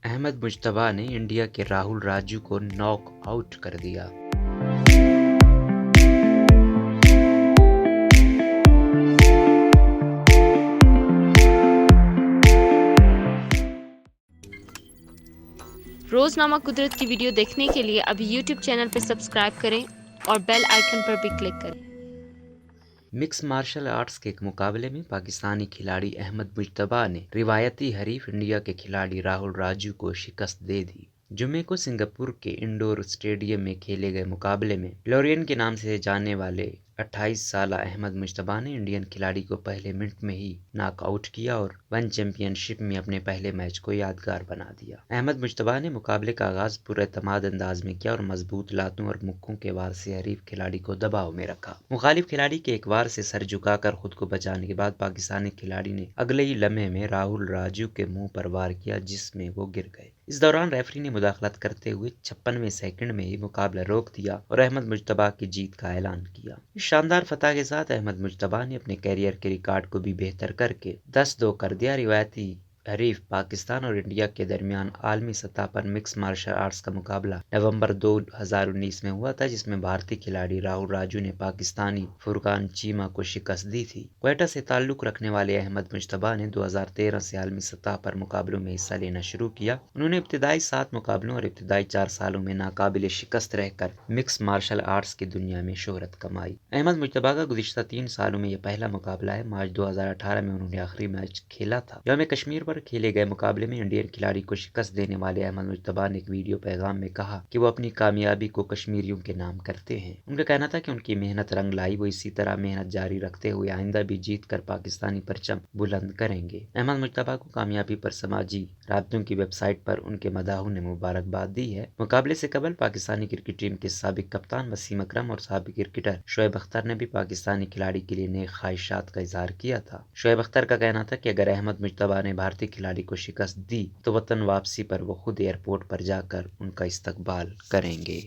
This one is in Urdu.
احمد مجتبیٰ نے انڈیا کے راہل راجو کو ناک آؤٹ کر دیا۔ روزنامہ قدرت کی ویڈیو دیکھنے کے لیے ابھی یوٹیوب چینل پہ سبسکرائب کریں اور بیل آئیکن پر بھی کلک کریں۔ مکس مارشل آرٹس کے ایک مقابلے میں پاکستانی کھلاڑی احمد مجتبیٰ نے روایتی حریف انڈیا کے کھلاڑی راہل راجو کو شکست دے دی۔ جمعے کو سنگاپور کے انڈور اسٹیڈیم میں کھیلے گئے مقابلے میں لورین کے نام سے جانے والے 28 سالہ احمد مجتبیٰ نے انڈین کھلاڑی کو پہلے منٹ میں ہی ناک آؤٹ کیا اور ون چیمپئن شپ میں اپنے پہلے میچ کو یادگار بنا دیا۔ احمد مجتبیٰ نے مقابلے کا آغاز پراعتماد انداز میں کیا اور مضبوط لاتوں اور مکوں کے وار سے حریف کھلاڑی کو دباؤ میں رکھا۔ مخالف کھلاڑی کے ایک وار سے سر جھکا کر خود کو بچانے کے بعد پاکستانی کھلاڑی نے اگلے ہی لمحے میں راہل راجو کے منہ پر وار کیا جس میں وہ گر گئے۔ اس دوران ریفری نے مداخلت کرتے ہوئے 56ویں سیکنڈ میں ہی مقابلہ روک دیا اور احمد مجتبیٰ کی جیت کا اعلان کیا۔ اس شاندار فتح کے ساتھ احمد مجتبیٰ نے اپنے کیریئر کے ریکارڈ کو بھی بہتر کر کے 10-2 کر دیا۔ روایتی حریف پاکستان اور انڈیا کے درمیان عالمی سطح پر مکس مارشل آرٹس کا مقابلہ نومبر 2019 میں ہوا تھا، جس میں بھارتی کھلاڑی راہل راجو نے پاکستانی فرقان چیمہ کو شکست دی تھی۔ کوئٹہ سے تعلق رکھنے والے احمد مجتبیٰ نے 2013 سے عالمی سطح پر مقابلوں میں حصہ لینا شروع کیا۔ انہوں نے ابتدائی 7 مقابلوں اور ابتدائی 4 سالوں میں ناقابل شکست رہ کر مکس مارشل آرٹس کی دنیا میں شہرت کمائی۔ احمد مجتبیٰ کا گزشتہ 3 سالوں میں یہ پہلا مقابلہ ہے۔ مارچ 2018 میں انہوں نے آخری میچ کھیلا تھا۔ یوم کشمیر پر کھیلے گئے مقابلے میں انڈین کھلاڑی کو شکست دینے والے احمد مجتبیٰ نے ایک ویڈیو پیغام میں کہا کہ وہ اپنی کامیابی کو کشمیریوں کے نام کرتے ہیں۔ ان کا کہنا تھا کہ ان کی محنت رنگ لائی، وہ اسی طرح محنت جاری رکھتے ہوئے آئندہ بھی جیت کر پاکستانی پرچم بلند کریں گے۔ احمد مجتبیٰ کو کامیابی پر سماجی رابطوں کی ویب سائٹ پر ان کے مداحوں نے مبارکباد دی ہے۔ مقابلے سے قبل پاکستانی کرکٹ ٹیم کے سابق کپتان وسیم اکرم اور سابق کرکٹر شعیب اختر نے بھی پاکستانی کھلاڑی کے لیے نیک خواہشات کا اظہار کیا تھا۔ شعیب اختر کا کہنا تھا کہ اگر احمد مجتبیٰ نے بھارتی کھلاڑی کو شکست دی تو وطن واپسی پر وہ خود ایئرپورٹ پر جا کر ان کا استقبال کریں گے۔